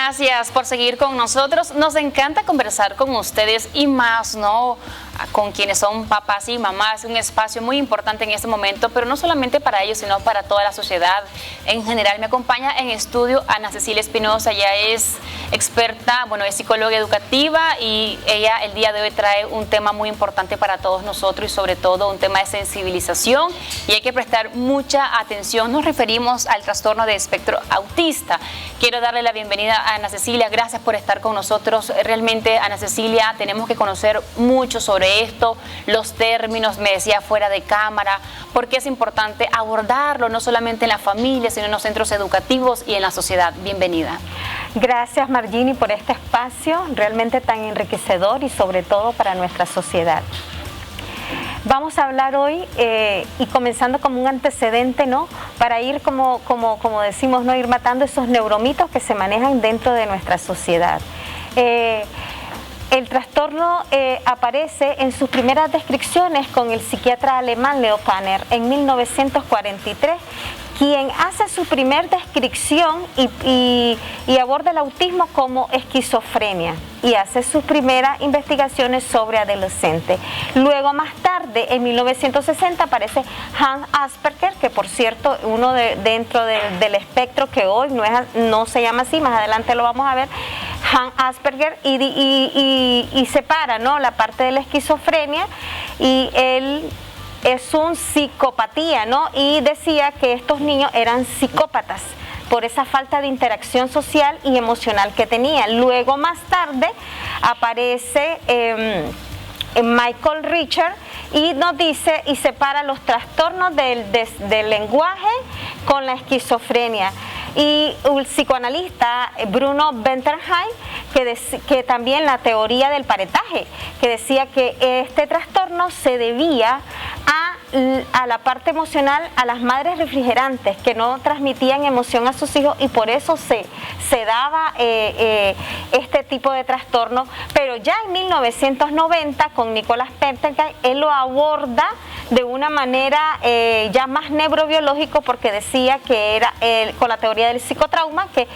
Gracias por seguir con nosotros. Nos encanta conversar con ustedes y más, ¿no? Con quienes son papás y mamás, un espacio muy importante en este momento, pero no solamente para ellos, sino para toda la sociedad en general. Me acompaña en estudio Ana Cecilia Espinosa, ella es experta, es psicóloga educativa y ella el día de hoy trae un tema muy importante para todos nosotros y sobre todo un tema de sensibilización y hay que prestar mucha atención. Nos referimos al trastorno de espectro autista. Quiero darle la bienvenida a Ana Cecilia, gracias por estar con nosotros. Realmente, Ana Cecilia, tenemos que conocer mucho sobre esto, los términos, me decía fuera de cámara, porque es importante abordarlo no solamente en la familia, sino en los centros educativos y en la sociedad. Bienvenida. Gracias, Margini, por este espacio realmente tan enriquecedor y sobre todo para nuestra sociedad. Vamos a hablar hoy y comenzando como un antecedente, ¿no? Para ir como decimos, ¿no? Ir matando esos neuromitos que se manejan dentro de nuestra sociedad. El trastorno aparece en sus primeras descripciones con el psiquiatra alemán Leo Kanner en 1943, quien hace su primer descripción y aborda el autismo como esquizofrenia y hace sus primeras investigaciones sobre adolescentes. Luego, más tarde, en 1960, aparece Hans Asperger, que por cierto, uno dentro del espectro que hoy no se llama así, más adelante lo vamos a ver, Hans Asperger, y separa, ¿no?, la parte de la esquizofrenia, y él es un psicopatía, ¿no? Y decía que estos niños eran psicópatas por esa falta de interacción social y emocional que tenían. Luego, más tarde, aparece Michael Richard y nos dice y separa los trastornos del lenguaje con la esquizofrenia. Y el psicoanalista Bruno Bettelheim, que también la teoría del paretaje, que decía que este trastorno se debía a la parte emocional, a las madres refrigerantes que no transmitían emoción a sus hijos y por eso se daba este tipo de trastorno. Pero ya en 1990 con Nicholas Bettelheim él lo aborda de una manera ya más neurobiológico, porque decía que era con la teoría del psicotrauma, que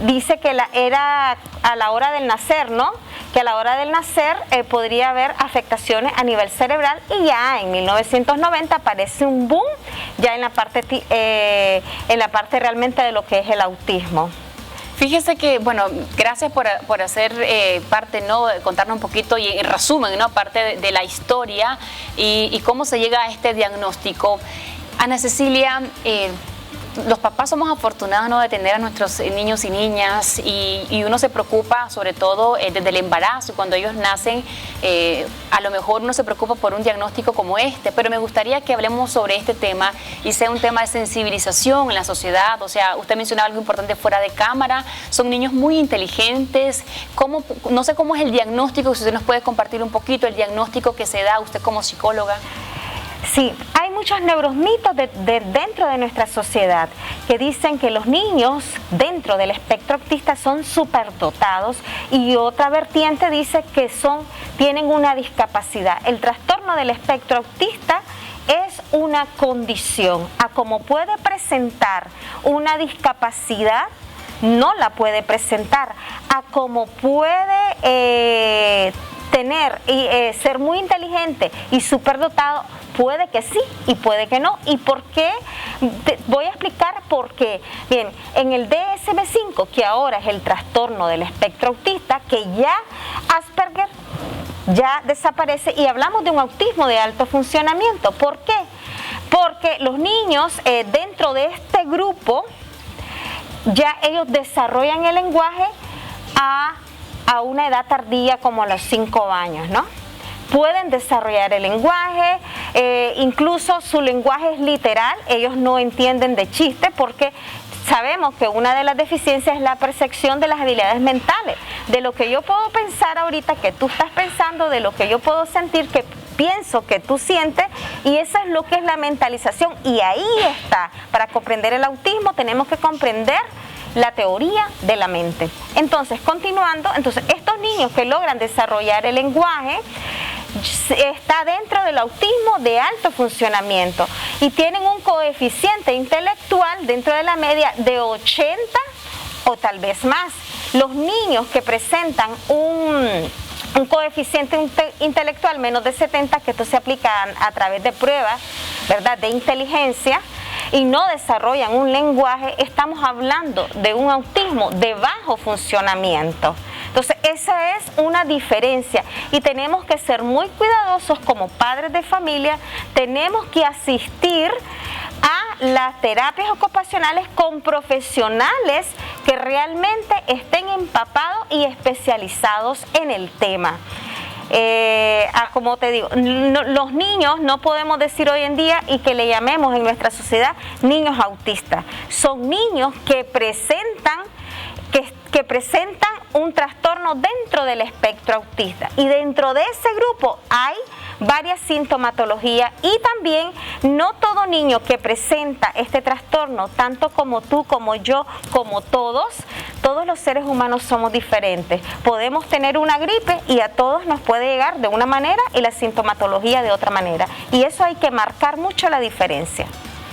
dice que era a la hora del nacer, ¿no? Que a la hora del nacer podría haber afectaciones a nivel cerebral, y ya en 1990 aparece un boom ya en la parte realmente de lo que es el autismo. Fíjese que, gracias por hacer parte, ¿no?, contarnos un poquito y en resumen, ¿no?, parte de la historia y cómo se llega a este diagnóstico. Ana Cecilia, los papás somos afortunados, ¿no?, de tener a nuestros niños y niñas y uno se preocupa sobre todo desde el embarazo, cuando ellos nacen, a lo mejor uno se preocupa por un diagnóstico como este, pero me gustaría que hablemos sobre este tema y sea un tema de sensibilización en la sociedad. O sea, usted mencionaba algo importante fuera de cámara, son niños muy inteligentes. No sé cómo es el diagnóstico, si usted nos puede compartir un poquito el diagnóstico que se da usted como psicóloga. Sí, hay muchos neuromitos dentro de nuestra sociedad que dicen que los niños dentro del espectro autista son superdotados, y otra vertiente dice que tienen una discapacidad. El trastorno del espectro autista es una condición. A como puede presentar una discapacidad, no la puede presentar. A como puede tener y ser muy inteligente y superdotado, puede que sí y puede que no. ¿Y por qué? Voy a explicar por qué. Bien, en el DSM-5, que ahora es el trastorno del espectro autista, que ya Asperger ya desaparece y hablamos de un autismo de alto funcionamiento. ¿Por qué? Porque los niños dentro de este grupo, ya ellos desarrollan el lenguaje a una edad tardía, como a los 5 años, ¿no? Pueden desarrollar el lenguaje, incluso su lenguaje es literal, ellos no entienden de chiste, porque sabemos que una de las deficiencias es la percepción de las habilidades mentales, de lo que yo puedo pensar ahorita que tú estás pensando, de lo que yo puedo sentir que pienso que tú sientes, y eso es lo que es la mentalización. Y ahí está, para comprender el autismo tenemos que comprender la teoría de la mente. Entonces, continuando, estos niños que logran desarrollar el lenguaje está dentro del autismo de alto funcionamiento y tienen un coeficiente intelectual dentro de la media de 80 o tal vez más. Los niños que presentan un coeficiente intelectual menos de 70, que esto se aplica a través de pruebas, ¿verdad?, de inteligencia, y no desarrollan un lenguaje, estamos hablando de un autismo de bajo funcionamiento. Entonces, esa es una diferencia y tenemos que ser muy cuidadosos como padres de familia, tenemos que asistir a las terapias ocupacionales con profesionales que realmente estén empapados y especializados en el tema. Como te digo, los niños no podemos decir hoy en día y que le llamemos en nuestra sociedad niños autistas. Son niños que presentan un trastorno dentro del espectro autista, y dentro de ese grupo hay varias sintomatologías, y también no todo niño que presenta este trastorno, tanto como tú, como yo, como todos los seres humanos somos diferentes. Podemos tener una gripe y a todos nos puede llegar de una manera y la sintomatología de otra manera, y eso hay que marcar mucho la diferencia.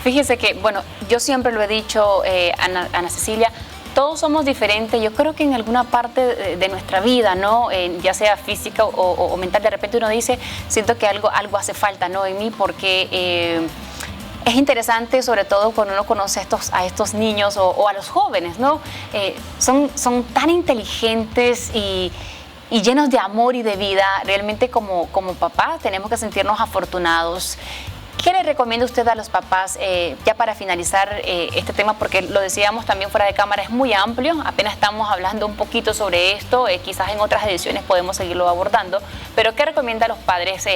Fíjese que, bueno, yo siempre lo he dicho, Ana Cecilia, todos somos diferentes. Yo creo que en alguna parte de nuestra vida, ¿no? Ya sea física o mental, de repente uno dice, siento que algo hace falta, ¿no?, en mí, porque es interesante, sobre todo cuando uno conoce a estos niños o a los jóvenes, ¿no? Son tan inteligentes y llenos de amor y de vida. Realmente como papás tenemos que sentirnos afortunados. ¿Qué le recomienda usted a los papás, ya para finalizar este tema? Porque lo decíamos también fuera de cámara, es muy amplio, apenas estamos hablando un poquito sobre esto, quizás en otras ediciones podemos seguirlo abordando, pero ¿qué recomienda a los padres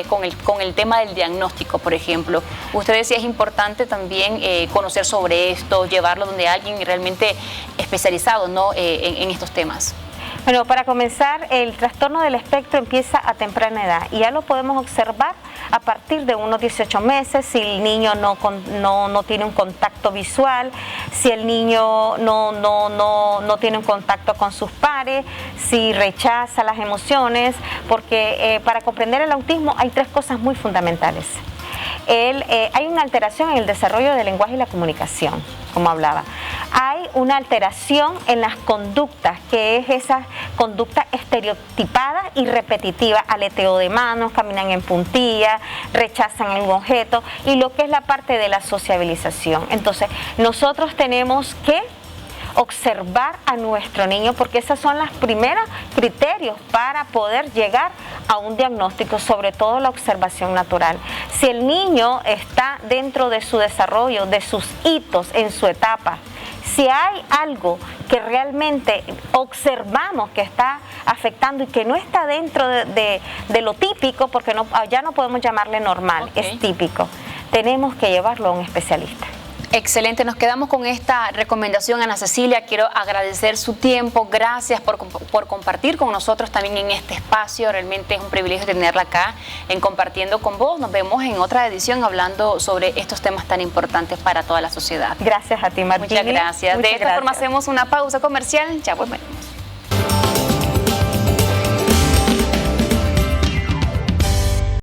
con el tema del diagnóstico, por ejemplo? Usted decía, es importante también conocer sobre esto, llevarlo donde alguien realmente especializado, ¿no?, en estos temas. Bueno, para comenzar, el trastorno del espectro empieza a temprana edad y ya lo podemos observar a partir de unos 18 meses, si el niño no tiene un contacto visual, si el niño no tiene un contacto con sus pares, si rechaza las emociones, porque para comprender el autismo hay tres cosas muy fundamentales. Hay una alteración en el desarrollo del lenguaje y la comunicación, como hablaba. Hay una alteración en las conductas, que es esa conducta estereotipada y repetitiva, aleteo de manos, caminan en puntilla, rechazan algún objeto, y lo que es la parte de la sociabilización. Entonces, nosotros tenemos que observar a nuestro niño, porque esos son los primeros criterios para poder llegar a un diagnóstico, sobre todo la observación natural. Si el niño está dentro de su desarrollo, de sus hitos en su etapa, si hay algo que realmente observamos que está afectando y que no está dentro de lo típico, porque ya no podemos llamarle normal, es típico, tenemos que llevarlo a un especialista. Excelente, nos quedamos con esta recomendación, Ana Cecilia. Quiero agradecer su tiempo, gracias por compartir con nosotros también en este espacio. Realmente es un privilegio tenerla acá en Compartiendo con Vos. Nos vemos en otra edición hablando sobre estos temas tan importantes para toda la sociedad. Gracias a ti, Martínez. Muchas gracias. De esta forma hacemos una pausa comercial. Ya volvemos.